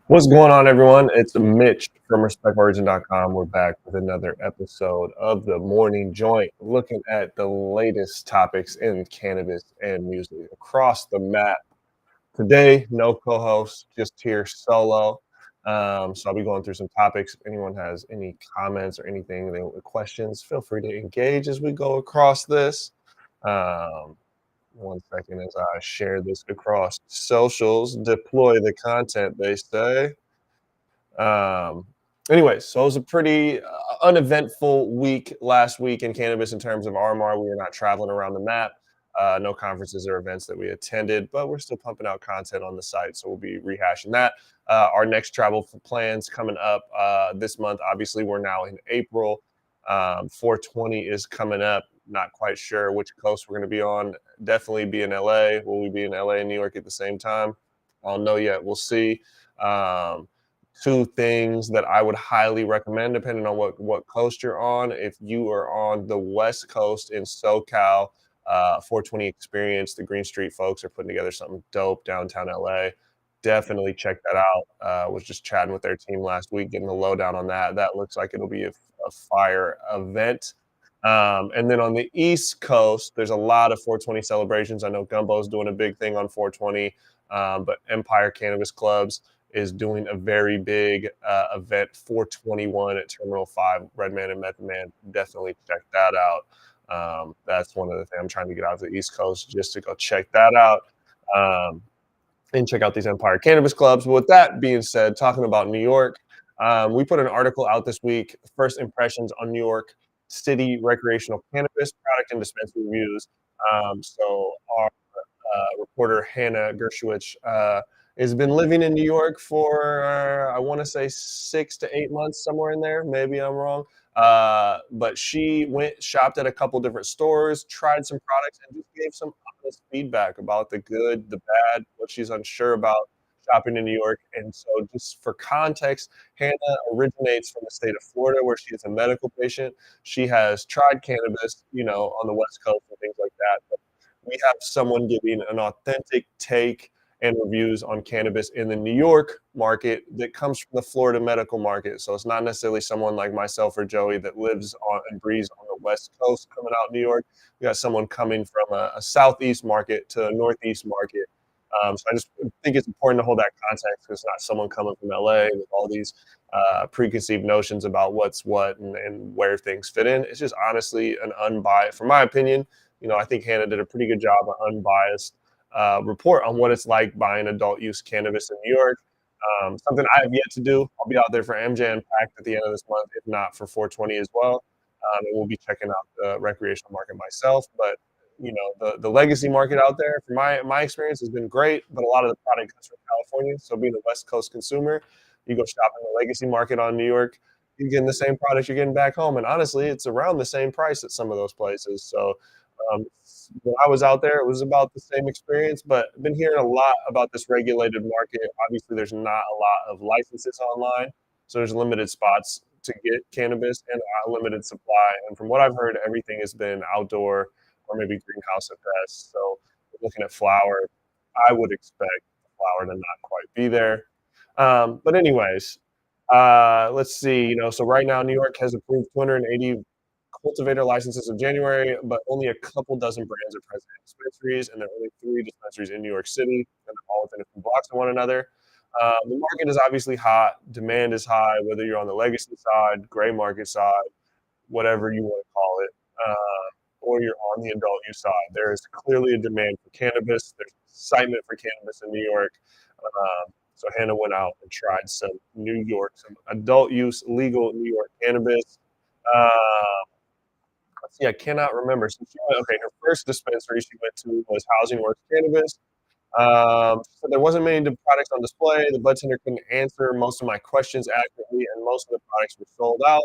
What's going on, everyone? It's Mitch from RespectOrigin.com. We're back with another episode of the Morning Joint, looking at the latest topics in cannabis and music across the map. Today, no co-host, just here solo. So I'll be going through some topics. If anyone has any comments or anything, questions, feel free to engage as we go across this. Um, one second as I share this across socials, deploy the content, they say. Um, Anyways, so it was a pretty uneventful week last week in cannabis in terms of RMR. We were not traveling around the map. No conferences or events that we attended, but we're still pumping out content on the site, so we'll be rehashing that. Our next travel plans coming up this month. Obviously, we're now in April. 420 is coming up. Not quite sure which coast we're going to be on. Definitely be in LA. Will we be in LA and New York at the same time? I don't know yet. We'll see. Um, Two things that I would highly recommend, depending on what coast you're on. If you are on the West Coast in SoCal, 420 Experience, the Green Street folks are putting together something dope downtown LA. Definitely check that out. Was just chatting with their team last week, getting the lowdown on that. That looks like it'll be a fire event. And then on the East Coast, there's a lot of 420 celebrations. I know Gumbo's doing a big thing on 420, but Empire Cannabis Clubs is doing a very big event, 421 at Terminal 5, Redman and Method Man. Definitely check that out. That's one of the things I'm trying to get out to the East Coast just to go check that out um, and check out these Empire Cannabis Clubs. But with that being said, talking about New York, we put an article out this week, First Impressions on New York City Recreational Cannabis Product and Dispensary Reviews. So our reporter Hannah Gershwich has been living in New York for I want to say 6 to 8 months, somewhere in there. Maybe I'm wrong. But she shopped at a couple different stores, tried some products, and just gave some honest feedback about the good, the bad, what she's unsure about shopping in New York. And so, just for context, Hannah originates from the state of Florida, where she is a medical patient. She has tried cannabis, on the West Coast and things like that. But we have someone giving an authentic take and reviews on cannabis in the New York market that comes from the Florida medical market. So it's not necessarily someone like myself or Joey that lives on and breathes on the West Coast coming out New York. We got someone coming from a Southeast market to a Northeast market. So I just think it's important to hold that context because it's not someone coming from LA with all these preconceived notions about what's what and where things fit in. It's just honestly an unbiased, from my opinion. I think Hannah did a pretty good job of unbiased report on what it's like buying adult use cannabis in New York. Something I have yet to do. I'll be out there for MJ Unpacked at the end of this month, if not for 420 as well. And we'll be checking out the recreational market myself. But the legacy market out there, from my experience, has been great. But a lot of the product comes from California. So being a West Coast consumer, you go shop in the legacy market on New York, you're getting the same product you're getting back home. And honestly, it's around the same price at some of those places. So um, when I was out there, it was about the same experience, but I've been hearing a lot about this regulated market. Obviously, there's not a lot of licenses online, so there's limited spots to get cannabis and a limited supply. And from what I've heard, everything has been outdoor or maybe greenhouse at best. So looking at flower, I would expect flower to not quite be there. But anyways, let's see. So right now, New York has approved 280 cultivator licenses in January, but only a couple dozen brands are present in dispensaries, and there are only 3 dispensaries in New York City, and they're all within a few blocks of one another. The market is obviously hot. Demand is high, whether you're on the legacy side, gray market side, whatever you want to call it, or you're on the adult use side. There is clearly a demand for cannabis. There's excitement for cannabis in New York. So Hannah went out and tried some adult use, legal New York cannabis. Uh, let's see, I cannot remember. So her first dispensary she went to was Housing Works Cannabis. So there wasn't many products on display. The bud tender couldn't answer most of my questions accurately, and most of the products were sold out.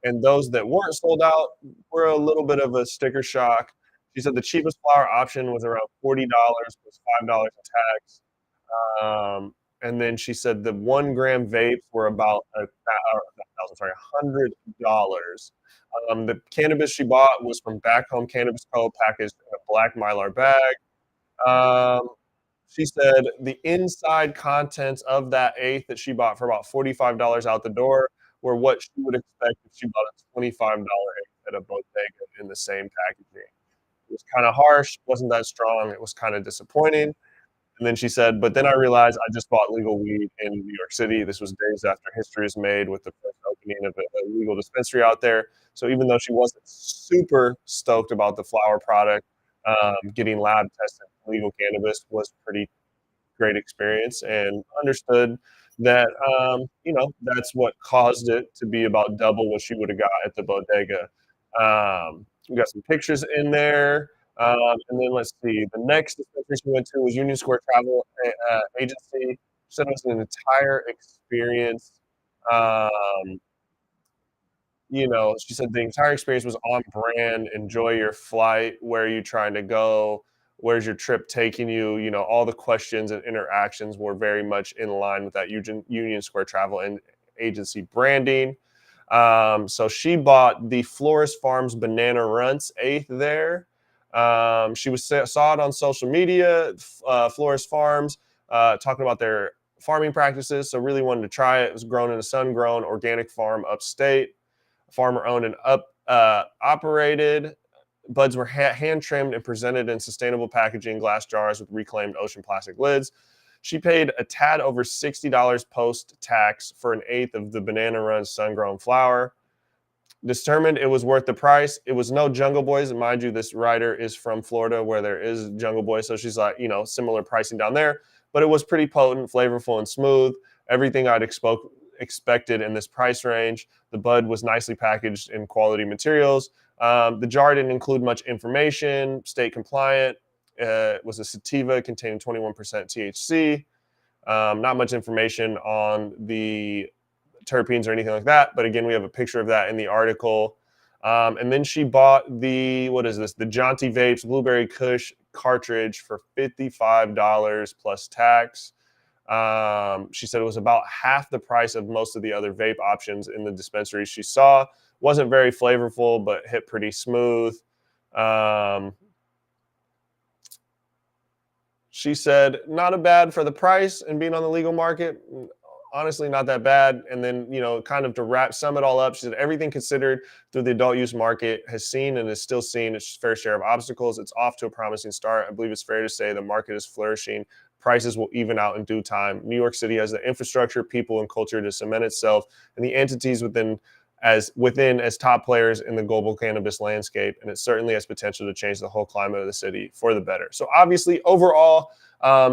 And those that weren't sold out were a little bit of a sticker shock. She said the cheapest flower option was around $40 plus $5 in tax. And then she said the 1 gram vapes were about $100. The cannabis she bought was from Back Home Cannabis Co. packaged in a black Mylar bag. Um, She said the inside contents of that eighth that she bought for about $45 out the door were what she would expect if she bought a $25 eighth at a bodega in the same packaging. It was kinda harsh, wasn't that strong, it was kinda disappointing. And then she said, "But then I realized I just bought legal weed in New York City." This was days after history was made with the first opening of a legal dispensary out there. So even though she wasn't super stoked about the flower product, getting lab tested legal cannabis was pretty great experience and understood that, that's what caused it to be about double what she woulda got at the bodega. We got some pictures in there, and then let's see, the next dispensary she went to was Union Square Travel Agency. She said it was an entire experience. Um she said the entire experience was on brand. Enjoy your flight. Where are you trying to go? Where's your trip taking you? All the questions and interactions were very much in line with that Union Square Travel and Agency branding. So she bought the Florist Farms Banana Runts eighth there. She saw it on social media, Florist Farms, talking about their farming practices. So really wanted to try it. It was grown in a sun-grown organic farm upstate, farmer owned and operated. Buds were hand trimmed and presented in sustainable packaging, glass jars with reclaimed ocean plastic lids. She paid a tad over $60 post tax for an eighth of the Banana Run sun grown flower. Determined it was worth the price. It was no Jungle Boys. And mind you, this writer is from Florida where there is Jungle Boys. So she's like, similar pricing down there. But it was pretty potent, flavorful, and smooth. Everything I'd expected in this price range. The bud was nicely packaged in quality materials. The jar didn't include much information, state compliant. It was a sativa containing 21% THC. Not much information on the terpenes or anything like that. But again, we have a picture of that in the article. And then she bought what is this? The Jaunty Vapes Blueberry Kush cartridge for $55 plus tax. She said it was about half the price of most of the other vape options in the dispensary she saw. Wasn't very flavorful, but hit pretty smooth. She said, not a bad for the price and being on the legal market. Honestly, not that bad. And then, kind of to sum it all up, she said everything considered through the adult use market has seen and is still seeing its fair share of obstacles. It's off to a promising start. I believe it's fair to say the market is flourishing. Prices will even out in due time. New York City has the infrastructure, people, and culture to cement itself and the entities within as top players in the global cannabis landscape, and it certainly has potential to change the whole climate of the city for the better. So obviously, overall,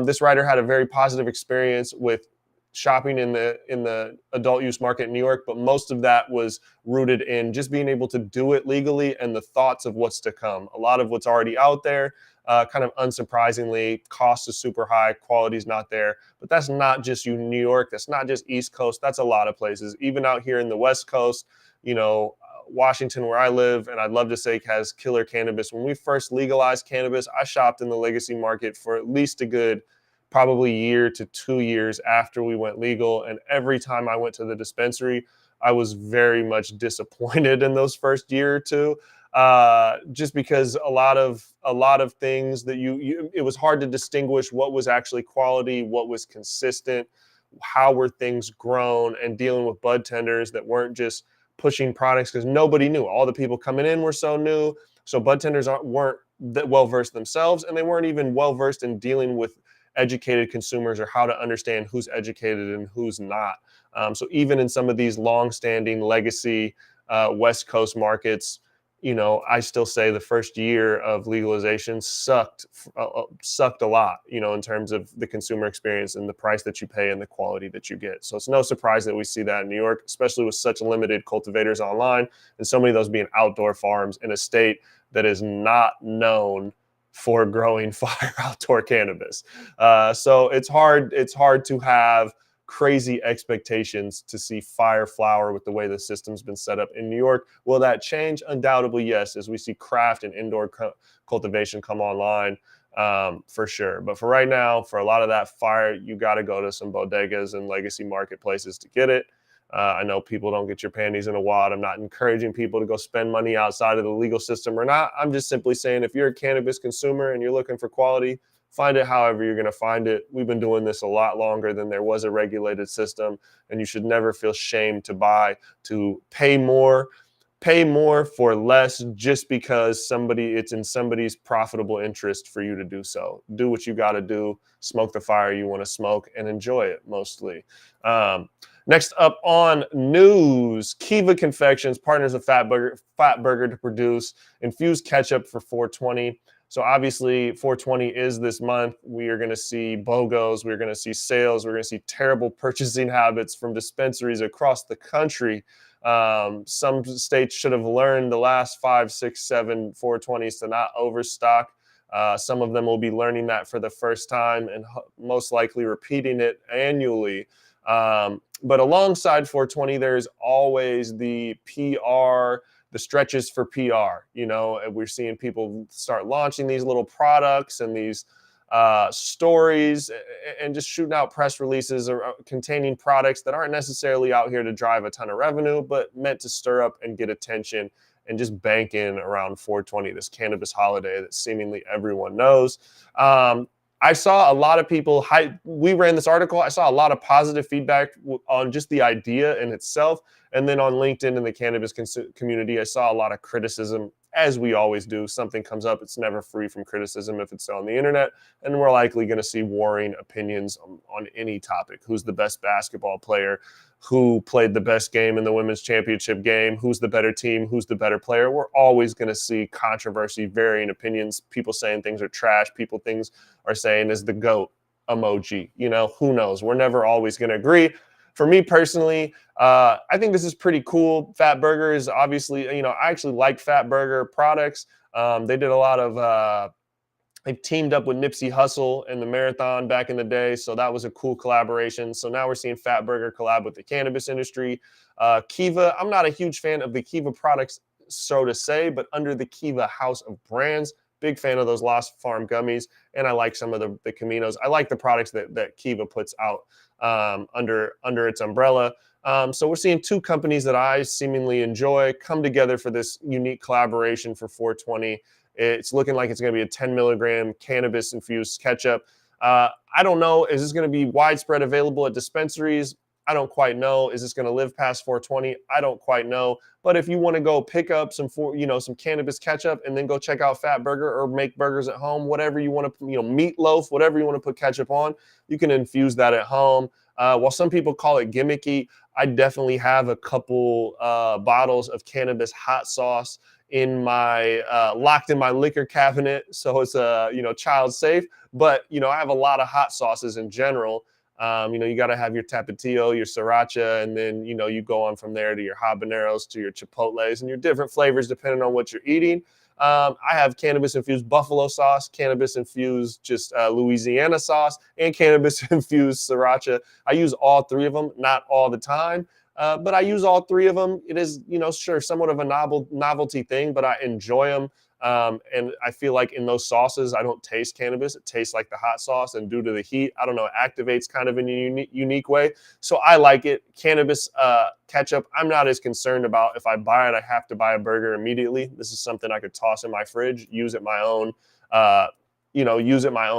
this writer had a very positive experience with shopping in the adult use market in New York, but most of that was rooted in just being able to do it legally and the thoughts of what's to come. A lot of what's already out there, kind of unsurprisingly, cost is super high, quality's not there. But that's not just New York, that's not just East Coast, that's a lot of places. Even out here in the West Coast, Washington, where I live, and I'd love to say has killer cannabis. When we first legalized cannabis, I shopped in the legacy market for at least a good probably year to 2 years after we went legal. And every time I went to the dispensary, I was very much disappointed in those first year or two, just because a lot of things that it was hard to distinguish what was actually quality, what was consistent, how were things grown, and dealing with bud tenders that weren't just pushing products because nobody knew. All the people coming in were so new, so bud tenders weren't that well versed themselves, and they weren't even well versed in dealing with educated consumers or how to understand who's educated and who's not. So even in some of these long-standing legacy West Coast markets, I still say the first year of legalization sucked a lot, in terms of the consumer experience and the price that you pay and the quality that you get. So it's no surprise that we see that in New York, especially with such limited cultivators online and so many of those being outdoor farms in a state that is not known for growing fire outdoor cannabis. So it's hard to have crazy expectations to see fire flower with the way the system's been set up in New York. Will that change? Undoubtedly, yes, as we see craft and indoor cultivation come online, for sure. But for right now, for a lot of that fire, you got to go to some bodegas and legacy marketplaces to get it. I know people don't get your panties in a wad. I'm not encouraging people to go spend money outside of the legal system or not. I'm just simply saying if you're a cannabis consumer and you're looking for quality, Find it however you're going to find it. We've been doing this a lot longer than there was a regulated system, and you should never feel shame to pay more for less just because it's in somebody's profitable interest for you to do so. Do what you got to do, smoke the fire you want to smoke, and enjoy it mostly. Next up on news, Kiva Confections partners with Fatburger to produce Infused Ketchup for 420. So obviously 420 is this month. We are going to see BOGOs. We're going to see sales. We're going to see terrible purchasing habits from dispensaries across the country. Some states should have learned the last 5, 6, 7 420s to not overstock. Some of them will be learning that for the first time and most likely repeating it annually. But alongside 420, there's always the PR, the stretches for PR. We're seeing people start launching these little products and these stories and just shooting out press releases containing products that aren't necessarily out here to drive a ton of revenue, but meant to stir up and get attention and just bank in around 420, this cannabis holiday that seemingly everyone knows. I saw a lot of people we ran this article. I saw a lot of positive feedback on just the idea in itself. And then on LinkedIn in the cannabis community, I saw a lot of criticism, as we always do. Something comes up, it's never free from criticism if it's on the internet. And we're likely going to see warring opinions on any topic. Who's the best basketball player? Who played the best game in the women's championship game? Who's the better team? Who's the better player? We're always going to see controversy, varying opinions, people saying things are trash, things are saying is the GOAT emoji. Who knows? We're never always going to agree. For me personally, I think this is pretty cool. Fatburger is obviously, I actually like Fatburger products. They did a lot of They've teamed up with Nipsey Hussle in the marathon back in the day, so that was a cool collaboration. So now we're seeing Fatburger collab with the cannabis industry. KIVA, I'm not a huge fan of the KIVA products, so to say, but under the KIVA house of brands, big fan of those Lost Farm gummies, and I like some of the Caminos. I like the products that KIVA puts out under its umbrella. So we're seeing two companies that I seemingly enjoy come together for this unique collaboration for 420. It's looking like it's going to be a 10 milligram cannabis infused ketchup. I don't know. Is this going to be widespread available at dispensaries? I don't quite know. Is this going to live past 420? I don't quite know. But if you want to go pick up some cannabis ketchup and then go check out Fatburger or make burgers at home, whatever you want to, meatloaf, whatever you want to put ketchup on, you can infuse that at home. While some people call it gimmicky, I definitely have a couple bottles of cannabis hot sauce in my locked in my liquor cabinet, so it's child safe. But I have a lot of hot sauces in general. You got to have your tapatio, your sriracha, and then you go on from there to your habaneros, to your chipotles, and your different flavors depending on what you're eating. I have cannabis infused buffalo sauce, cannabis infused just Louisiana sauce, and cannabis infused sriracha. I use all three of them, not all the time. But I use all three of them. It is, sure, somewhat of a novelty thing, but I enjoy them. And I feel like in those sauces, I don't taste cannabis. It tastes like the hot sauce. And due to the heat, I don't know, it activates kind of in a unique way. So I like it. Cannabis ketchup, I'm not as concerned about. If I buy it, I have to buy a burger immediately. This is something I could toss in my fridge, use at my own,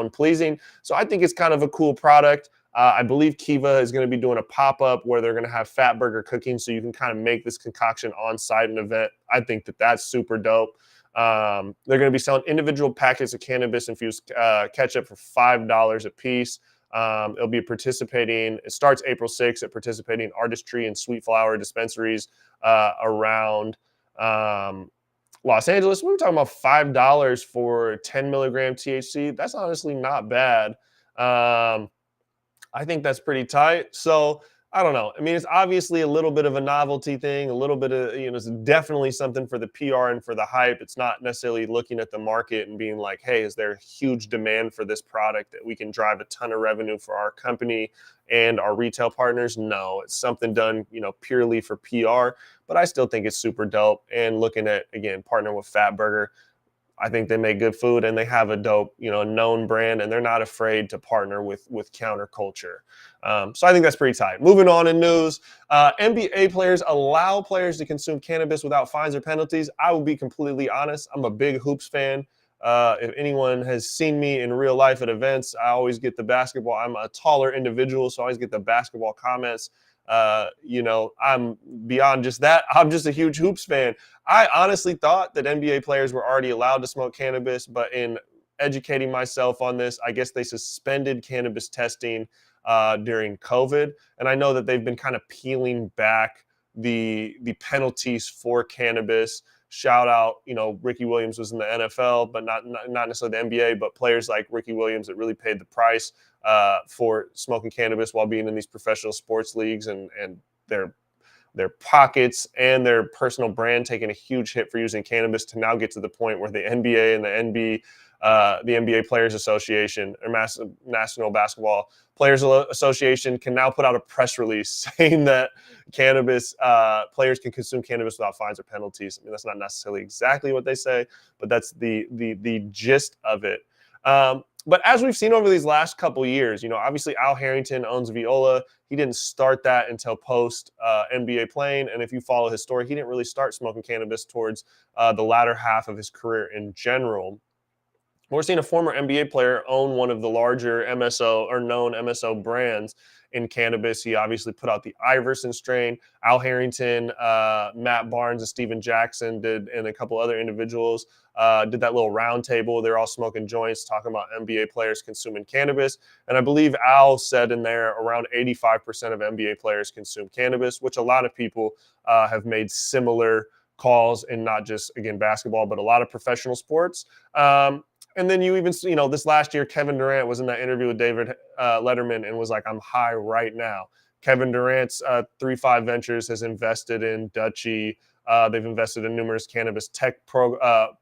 pleasing. So I think it's kind of a cool product. I believe Kiva is going to be doing a pop-up where they're going to have Fatburger cooking, so you can kind of make this concoction on-site an event. I think that's super dope. They're going to be selling individual packets of cannabis-infused ketchup for $5 a piece. It starts April 6th at participating Artistry and Sweet Flower dispensaries around Los Angeles. We were talking about $5 for 10 milligram THC. That's honestly not bad. I think that's pretty tight. So I don't know. I mean, it's obviously a little bit of a novelty thing, a little bit of, it's definitely something for the PR and for the hype. It's not necessarily looking at the market and being like, hey, is there a huge demand for this product that we can drive a ton of revenue for our company and our retail partners? No, it's something done, purely for PR, but I still think it's super dope. And looking at, again, partnering with Fatburger, I think they make good food and they have a dope, known brand, and they're not afraid to partner with counterculture. So I think that's pretty tight. Moving on in news, NBA players allow players to consume cannabis without fines or penalties. I will be completely honest. I'm a big hoops fan. If anyone has seen me in real life at events, I always get the basketball. I'm a taller individual, so I always get the basketball comments. I'm beyond just that. I'm just a huge hoops fan. I honestly thought that NBA players were already allowed to smoke cannabis, but in educating myself on this, I guess they suspended cannabis testing during COVID, and I know that they've been kind of peeling back the penalties for cannabis. Shout out, Ricky Williams was in the NFL, but not necessarily the NBA, but players like Ricky Williams that really paid the price for smoking cannabis while being in these professional sports leagues, and their pockets and their personal brand taking a huge hit for using cannabis to now get to the point where the NBA and the NBA Players Association or National Basketball Players Association can now put out a press release saying that cannabis players can consume cannabis without fines or penalties. I mean, that's not necessarily exactly what they say, but that's the gist of it. But as we've seen over these last couple years, obviously Al Harrington owns Viola. He didn't start that until post NBA playing, and if you follow his story, he didn't really start smoking cannabis towards the latter half of his career in general. We're seeing a former NBA player own one of the larger MSO or known MSO brands in cannabis. He obviously put out the Iverson strain. Al Harrington, Matt Barnes, and Steven Jackson and a couple other individuals did that little round table. They're all smoking joints, talking about NBA players consuming cannabis. And I believe Al said in there around 85% of NBA players consume cannabis, which a lot of people have made similar calls in not just, again, basketball, but a lot of professional sports. And then you even, this last year, Kevin Durant was in that interview with David Letterman and was like, I'm high right now. Kevin Durant's 3-5 Ventures has invested in Dutchie. They've invested in numerous cannabis tech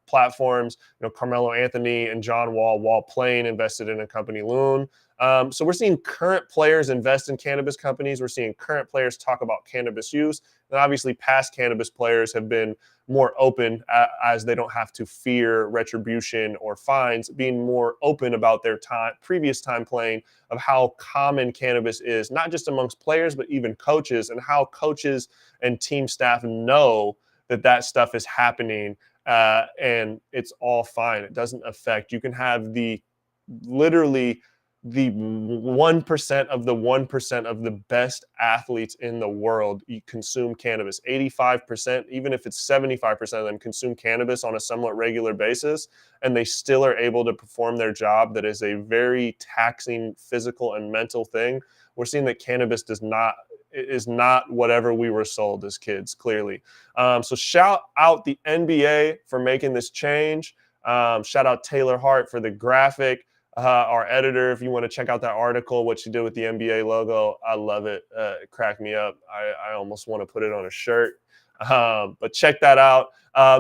platforms. Carmelo Anthony and John Wall, while playing, invested in a company, Loon. So we're seeing current players invest in cannabis companies. We're seeing current players talk about cannabis use. And obviously past cannabis players have been more open as they don't have to fear retribution or fines, being more open about their previous time playing, of how common cannabis is, not just amongst players, but even coaches, and how coaches and team staff know that stuff is happening, and it's all fine. It doesn't affect. You can have literally the 1% of the 1% of the best athletes in the world consume cannabis. 85%, even if it's 75% of them, consume cannabis on a somewhat regular basis, and they still are able to perform their job. That is a very taxing physical and mental thing. We're seeing that cannabis is not whatever we were sold as kids, clearly. So shout out the NBA for making this change. Shout out Taylor Hart for the graphic. Our editor, if you want to check out that article, what she did with the NBA logo, I love it. It cracked me up. I almost want to put it on a shirt. But check that out.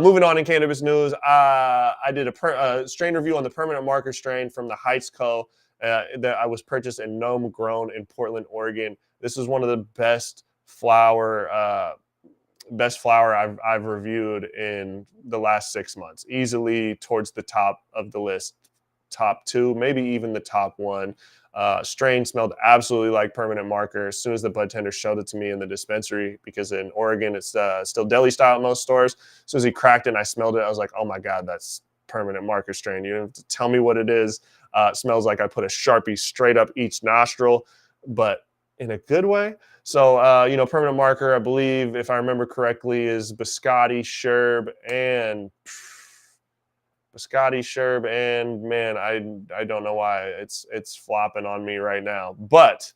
Moving on in cannabis news, I did a strain review on the permanent marker strain from the Heights Co. That I was purchased in Gnome Grown in Portland, Oregon. This is one of the best flower I've reviewed in the last 6 months. Easily towards the top of the list. Top two, maybe even the top one. Strain smelled absolutely like permanent marker as soon as the bud tender showed it to me in the dispensary, because in Oregon it's still deli style at most stores. As soon as he cracked it and I smelled it, I was like, oh my God, that's permanent marker strain. You don't have to tell me what it is. It smells like I put a Sharpie straight up each nostril, but in a good way. So, permanent marker, I believe, if I remember correctly, is biscotti, sherb, and man, I don't know why it's flopping on me right now, but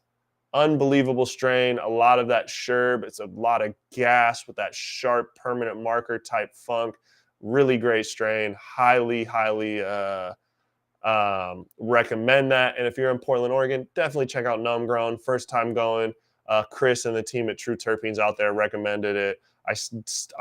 unbelievable strain. A lot of that sherb. It's a lot of gas with that sharp permanent marker type funk. Really great strain. Highly recommend that. And if you're in Portland, Oregon, definitely check out Gnome Grown. First time going. Chris and the team at True Terpenes out there recommended it.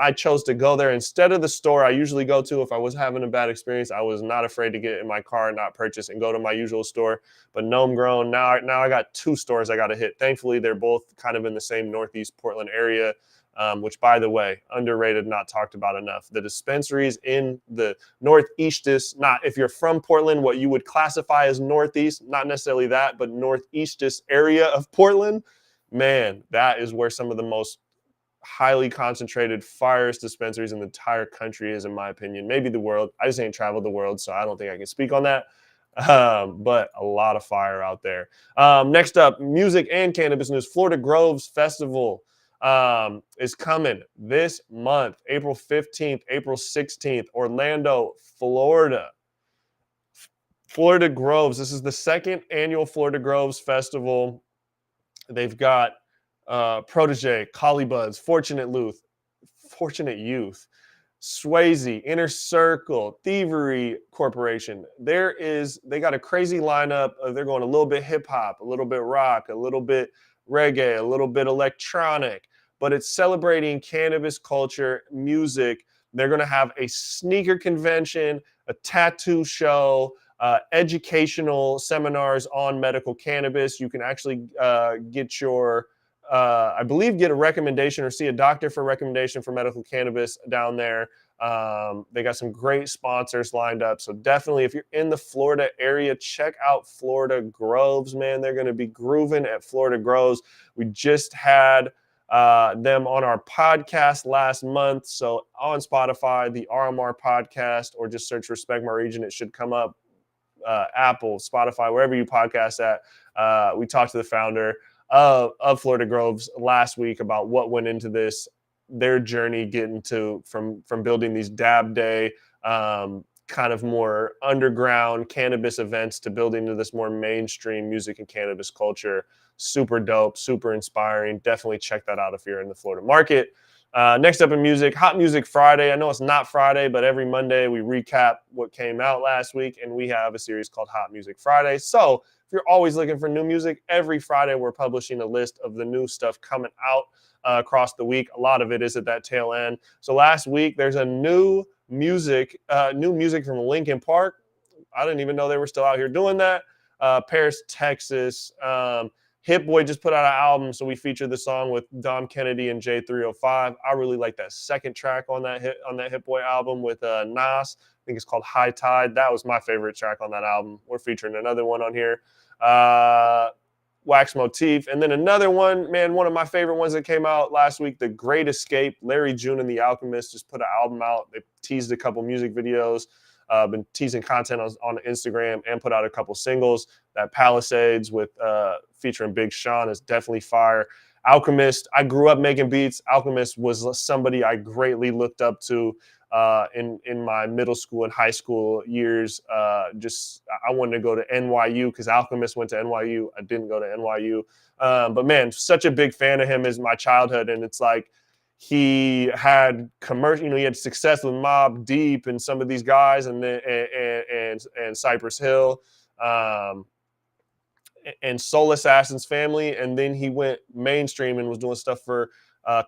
I chose to go there instead of the store I usually go to if I was having a bad experience. I was not afraid to get in my car and not purchase and go to my usual store. But Gnome Grown, now I got two stores I got to hit. Thankfully, they're both kind of in the same Northeast Portland area, which, by the way, underrated, not talked about enough. The dispensaries in the Northeastest, not if you're from Portland, what you would classify as Northeast, not necessarily that, but Northeastest area of Portland, man, that is where some of the most highly concentrated firest dispensaries in the entire country is, in my opinion, maybe the world. I just ain't traveled the world, so I don't think I can speak on that. But a lot of fire out there. Next up, music and cannabis news. Florida Groves Festival is coming this month, April 15th, April 16th, Orlando, Florida. Florida Groves. This is the second annual Florida Groves Festival. They've got Protege, Collie Fortunate Youth, Swayze, Inner Circle, Thievery Corporation. They got a crazy lineup. They're going a little bit hip hop, a little bit rock, a little bit reggae, a little bit electronic, but it's celebrating cannabis culture, music. They're going to have a sneaker convention, a tattoo show, educational seminars on medical cannabis. You can actually get I believe, get a recommendation or see a doctor for recommendation for medical cannabis down there. They got some great sponsors lined up. So definitely, if you're in the Florida area, check out Florida Groves, man. They're going to be grooving at Florida Groves. We just had them on our podcast last month. So on Spotify, the RMR podcast, or just search Respect My Region. It should come up. Apple, Spotify, wherever you podcast at. We talked to the founder of Florida Groves last week about what went into their journey getting to from building these dab day kind of more underground cannabis events to building into this more mainstream music and cannabis culture. Super dope, super inspiring. Definitely check that out if you're in the Florida market. Next up in music, Hot Music Friday. I know it's not Friday, but every Monday we recap what came out last week, and we have a series called Hot Music Friday. So if you're always looking for new music, every Friday we're publishing a list of the new stuff coming out across the week. A lot of it is at that tail end. So last week there's a new music from Linkin Park. I didn't even know they were still out here doing that. Paris, Texas. Hit Boy just put out an album, so we featured the song with Dom Kennedy and J305. I really like that second track on that Hit Boy album with Nas. I think it's called High Tide. That was my favorite track on that album. We're featuring another one on here. Wax Motif. And then another one, man, one of my favorite ones that came out last week, The Great Escape. Larry June and the Alchemist just put an album out. They teased a couple music videos. Been teasing content on Instagram and put out a couple singles. That Palisades with featuring Big Sean is definitely fire. Alchemist, I grew up making beats. Alchemist was somebody I greatly looked up to in my middle school and high school years. I wanted to go to NYU because Alchemist went to NYU. I didn't go to NYU. But man, such a big fan of him is my childhood. And it's like, he had he had success with Mobb Deep and some of these guys, and Cypress Hill, and Soul Assassin's family, and then he went mainstream and was doing stuff for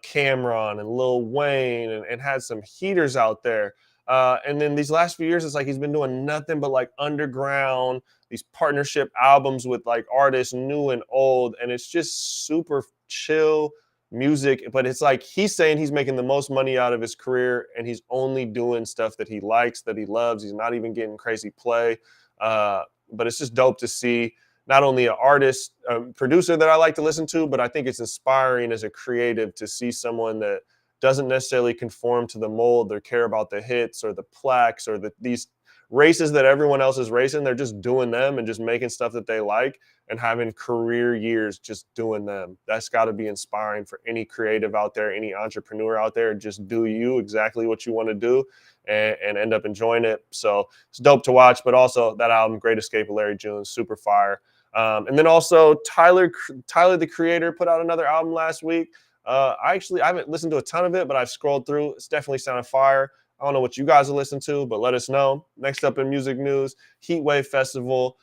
Cameron and Lil Wayne, and had some heaters out there. And then these last few years, it's like he's been doing nothing but like underground, these partnership albums with like artists new and old, and it's just super chill music. But it's like he's saying he's making the most money out of his career, and he's only doing stuff that he likes, that he loves. He's not even getting crazy play. But it's just dope to see not only an artist, producer that I like to listen to, but I think it's inspiring as a creative to see someone that doesn't necessarily conform to the mold or care about the hits or the plaques or these races that everyone else is racing. They're just doing them and just making stuff that they like and having career years just doing them. That's got to be inspiring for any creative out there, any entrepreneur out there. Just do you exactly what you want to do and end up enjoying it. So it's dope to watch, but also that album, Great Escape of Larry June, super fire. And then also Tyler, the Creator, put out another album last week. I haven't listened to a ton of it, but I've scrolled through. It's definitely sounded fire. I don't know what you guys are listening to, but let us know. Next up in music news, Heatwave Festival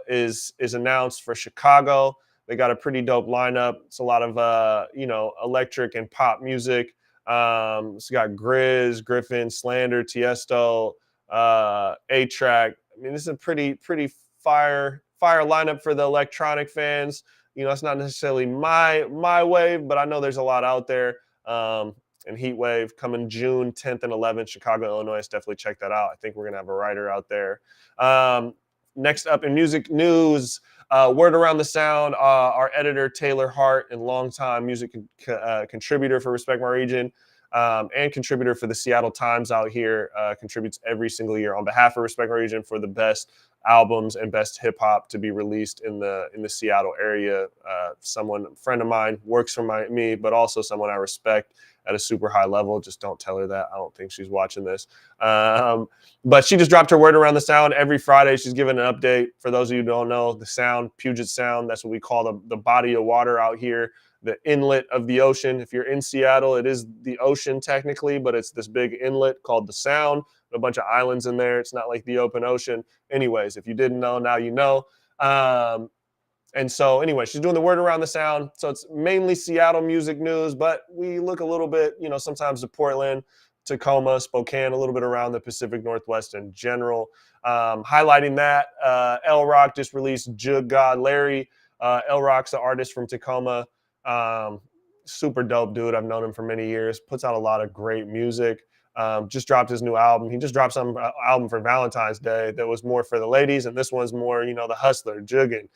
is announced for Chicago. They got a pretty dope lineup. It's a lot of electric and pop music. It's got Grizz, Griffin, Slander, Tiesto, A-Track. I mean, this is a pretty fire lineup for the electronic fans. You know, it's not necessarily my wave, but I know there's a lot out there. And Heatwave coming June 10th and 11th, Chicago, Illinois. Definitely check that out. I think we're going to have a writer out there. Next up in music news, word around the sound, our editor Taylor Hart and longtime music contributor for Respect My Region, and contributor for the Seattle Times out here, contributes every single year on behalf of Respect My Region for the best albums and best hip hop to be released in the Seattle area. Friend of mine, works for me, but also someone I respect at a super high level. Just don't tell her that. I don't think she's watching this. But she just dropped her word around the sound every Friday. She's giving an update. For those of you who don't know, the sound, Puget Sound, that's what we call the body of water out here, the inlet of the ocean. If you're in Seattle, it is the ocean technically, but it's this big inlet called the Sound, a bunch of islands in there. It's not like the open ocean. Anyways, if you didn't know, now you know. And so anyway, she's doing the word around the sound. So it's mainly Seattle music news, but we look a little bit, sometimes to Portland, Tacoma, Spokane, a little bit around the Pacific Northwest in general. Highlighting that, L Rock just released Jug God Larry. L Rock's an artist from Tacoma. Super dope dude. I've known him for many years. Puts out a lot of great music. Just dropped his new album. He just dropped some album for Valentine's Day that was more for the ladies, and this one's more, the hustler, jugging.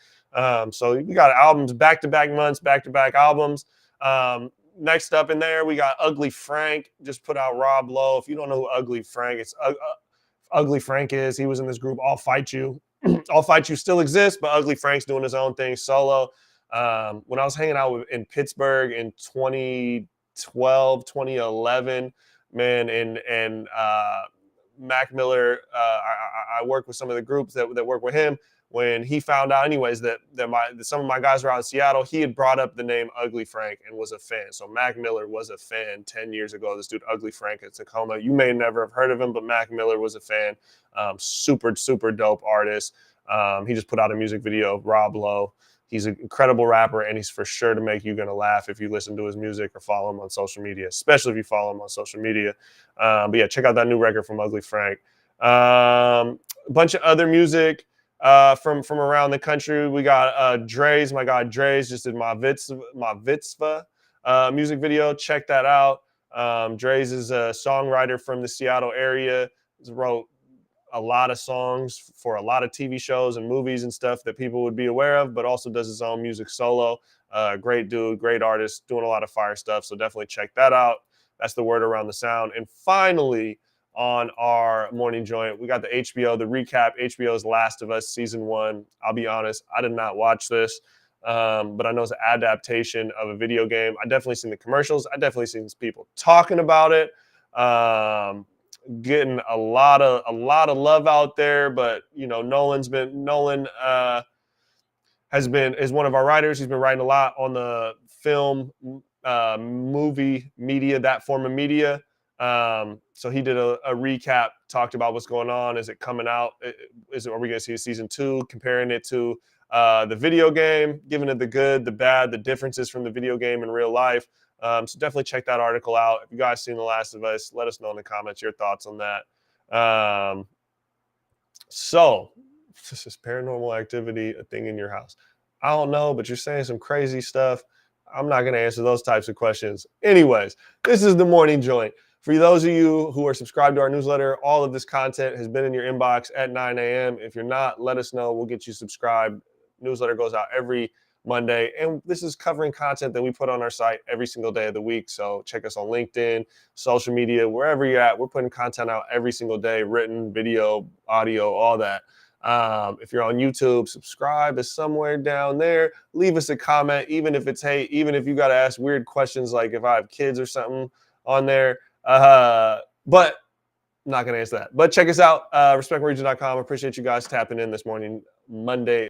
So we got albums, back-to-back months, back-to-back albums. Next up in there, we got Ugly Frank, just put out Rob Lowe. If you don't know who Ugly Frank, Ugly Frank is. He was in this group, I'll Fight You. I'll Fight You still exists, but Ugly Frank's doing his own thing solo. When I was hanging out in Pittsburgh in 2012, 2011, man, and Mac Miller, I worked with some of the groups that work with him. When he found out, anyways, that some of my guys were out in Seattle, he had brought up the name Ugly Frank and was a fan. So Mac Miller was a fan 10 years ago. This dude, Ugly Frank at Tacoma. You may never have heard of him, but Mac Miller was a fan. Super, super dope artist. He just put out a music video, Rob Lowe. He's an incredible rapper, and he's for sure to make you going to laugh if you listen to his music or follow him on social media, especially if you follow him on social media. But yeah, check out that new record from Ugly Frank. A bunch of other music from around the country. We got Dre's, my guy Dre's just did my Vitzva music video. Check that out. Dre's is a songwriter from the Seattle area. He wrote a lot of songs for a lot of TV shows and movies and stuff that people would be aware of, but also does his own music solo. Great dude, great artist, doing a lot of fire stuff. So definitely check that out. That's the word around the sound. And finally, on our morning joint, we got the HBO, the recap, HBO's Last of Us season 1. I'll be honest, I did not watch this, but I know it's an adaptation of a video game. I definitely seen the commercials. I definitely seen people talking about it. Getting a lot of love out there, but Nolan is one of our writers. He's been writing a lot on the film, movie media, that form of media. So he did a recap, talked about what's going on. Is it coming out? Are we going to see a season 2? Comparing it to the video game, giving it the good, the bad, the differences from the video game in real life. So definitely check that article out. If you guys seen The Last of Us, let us know in the comments your thoughts on that. So this is paranormal activity, a thing in your house. I don't know, but you're saying some crazy stuff. I'm not going to answer those types of questions. Anyways, this is the morning joint. For those of you who are subscribed to our newsletter, all of this content has been in your inbox at 9 a.m. If you're not, let us know. We'll get you subscribed. Newsletter goes out every Monday, and this is covering content that we put on our site every single day of the week. So check us on LinkedIn, social media, wherever you're at. We're putting content out every single day, written, video, audio, all that. If you're on YouTube, subscribe is somewhere down there. Leave us a comment, even if it's hate, even if you got to ask weird questions like if I have kids or something on there. But I'm not going to answer that. But check us out, respectmyregion.com. Appreciate you guys tapping in this morning, Monday.